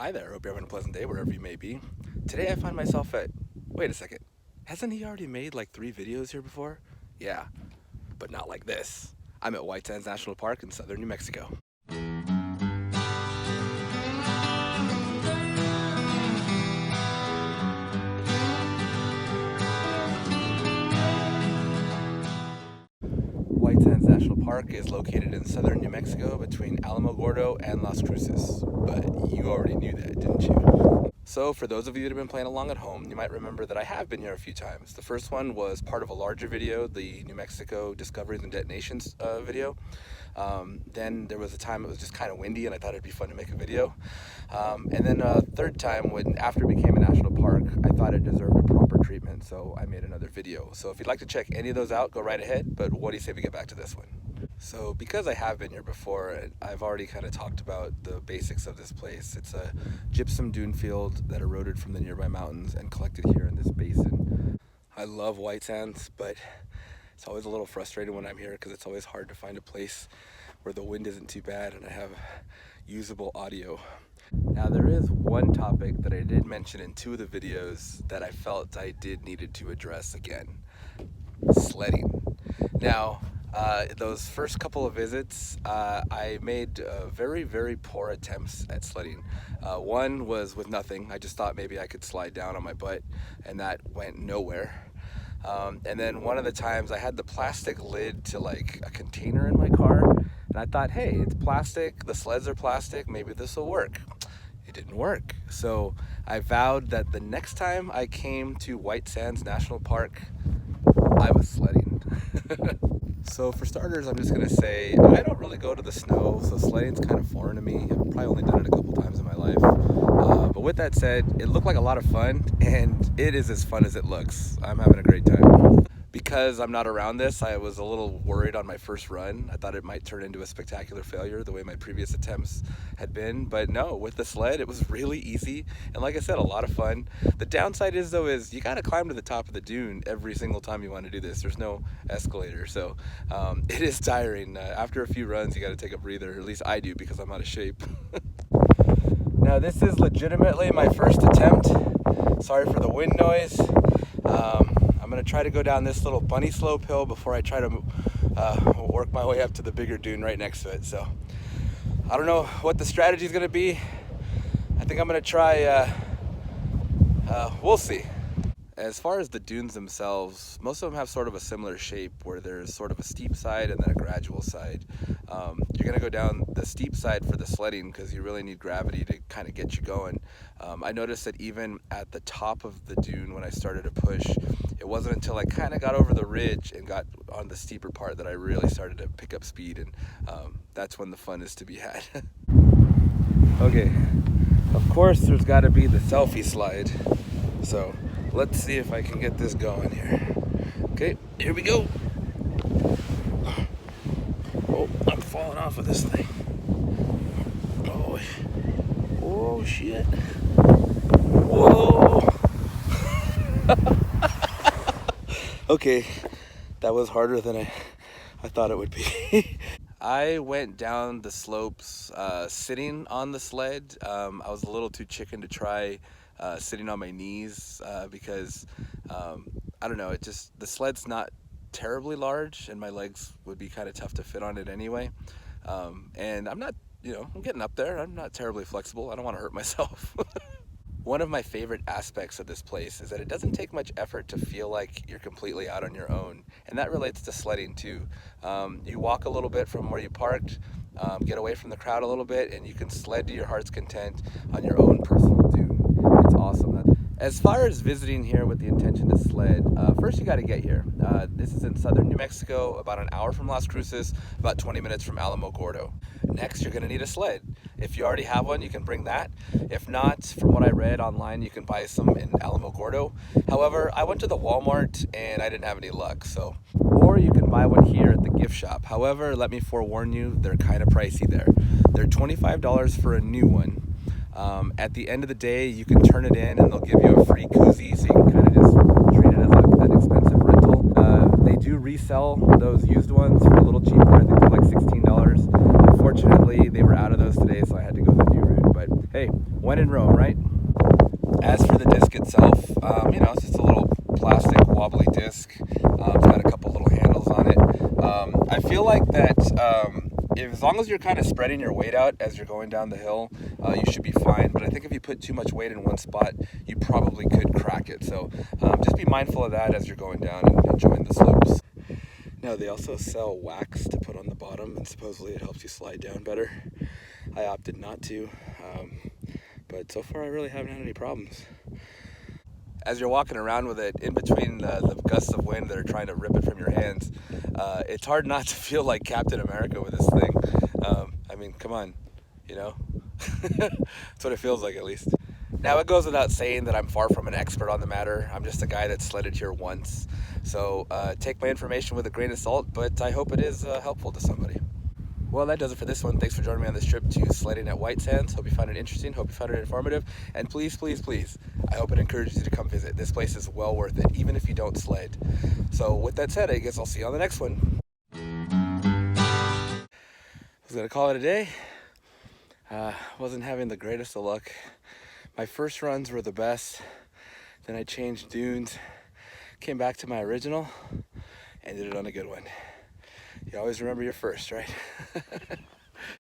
Hi there, hope you're having a pleasant day wherever you may be. Today I find myself at, wait a second, hasn't he already made like 3 videos here before? Yeah, but not like this. I'm at White Sands National Park in southern New Mexico. White Sands National Park is located in southern New Mexico between Alamogordo and Las Cruces, but you already knew that, didn't you? So for those of you that have been playing along at home, you might remember that I have been here a few times. The first one was part of a larger video, the New Mexico Discoveries and Detonations video. Then there was a time it was just kind of windy and I thought it'd be fun to make a video. And then a third time, after it became a national park, I thought it deserved a proper treatment, so I made another video. So if you'd like to check any of those out, go right ahead, but what do you say we get back to this one? So because I have been here before, I've already kind of talked about the basics of this place. It's a gypsum dune field that eroded from the nearby mountains and collected here in this basin. I love White Sands, but it's always a little frustrating when I'm here because it's always hard to find a place where the wind isn't too bad and I have usable audio. Now there is one topic that I did mention in 2 of the videos that I felt I needed to address again. Sledding. Now, those first couple of visits, I made very, very poor attempts at sledding. One was with nothing. I just thought maybe I could slide down on my butt, and that went nowhere. And then one of the times I had the plastic lid to like a container in my car, and I thought, hey, it's plastic, the sleds are plastic, maybe this will work. It didn't work. So I vowed that the next time I came to White Sands National Park, I was sledding. So for starters, I'm just gonna say I don't really go to the snow, so sledding's kind of foreign to me. I've probably only done it a couple times in my life. But with that said, it looked like a lot of fun, and it is as fun as it looks. I'm having a great time. Because I'm not around this, I was a little worried on my first run. I thought it might turn into a spectacular failure the way my previous attempts had been, but no, with the sled, it was really easy. And like I said, a lot of fun. The downside is though, is you gotta climb to the top of the dune every single time you wanna do this. There's no escalator, so it is tiring. After a few runs, you gotta take a breather, at least I do because I'm out of shape. Now this is legitimately my first attempt. Sorry for the wind noise. I'm gonna try to go down this little bunny slope hill before I try to work my way up to the bigger dune right next to it. So I don't know what the strategy is gonna be. I think I'm gonna try, we'll see. As far as the dunes themselves, most of them have sort of a similar shape where there's sort of a steep side and then a gradual side. You're gonna go down the steep side for the sledding because you really need gravity to kind of get you going. I noticed that even at the top of the dune when I started to push, it wasn't until I kind of got over the ridge and got on the steeper part that I really started to pick up speed, and that's when the fun is to be had. Okay, of course there's got to be the selfie slide, so let's see if I can get this going here. Okay, here we go. Oh, I'm falling off of this thing. Oh shit. Whoa. Okay, that was harder than I thought it would be. I went down the slopes sitting on the sled. I was a little too chicken to try sitting on my knees because I don't know, the sled's not terribly large and my legs would be kind of tough to fit on it anyway. And I'm not, I'm getting up there. I'm not terribly flexible. I don't want to hurt myself. One of my favorite aspects of this place is that it doesn't take much effort to feel like you're completely out on your own. And that relates to sledding too. You walk a little bit from where you parked, get away from the crowd a little bit, and you can sled to your heart's content on your own personal dune. It's awesome. As far as visiting here with the intention to sled, first you got to get here. This is in southern New Mexico, about an hour from Las Cruces, about 20 minutes from Alamogordo. Next, you're going to need a sled. If you already have one, you can bring that. If not, from what I read online, you can buy some in Alamogordo. However, I went to the Walmart and I didn't have any luck, so. Or you can buy one here at the gift shop. However, let me forewarn you, they're kind of pricey there. They're $25 for a new one. At the end of the day, you can turn it in and they'll give you a free koozie, so you can kind of just treat it as an expensive rental. They do resell those used ones for a little cheaper. I think they're like $16. Unfortunately, they were out of those today, so I had to go the new route. But Hey, when in Rome, right? As for the disc itself, it's just a little plastic wobbly disc. It's got a couple little handles on it. I feel like that as long as you're kind of spreading your weight out as you're going down the hill, you should be fine. But I think if you put too much weight in one spot, you probably could crack it. So just be mindful of that as you're going down and enjoying the slopes. Now, they also sell wax to put on the bottom, and supposedly it helps you slide down better. I opted not to, but so far I really haven't had any problems. As you're walking around with it, in between the gusts of wind that are trying to rip it from your hands, it's hard not to feel like Captain America with this thing. I mean, come on, you know? That's what it feels like, at least. Now, it goes without saying that I'm far from an expert on the matter. I'm just a guy that sledded here once. So take my information with a grain of salt, but I hope it is helpful to somebody. Well, that does it for this one. Thanks for joining me on this trip to sledding at White Sands. Hope you found it interesting. Hope you found it informative. And please, please, please, I hope it encourages you to come visit. This place is well worth it, even if you don't sled. So with that said, I guess I'll see you on the next one. I was going to call it a day. Wasn't having the greatest of luck. My first runs were the best. Then I changed dunes, came back to my original, and did it on a good one. You always remember your first, right?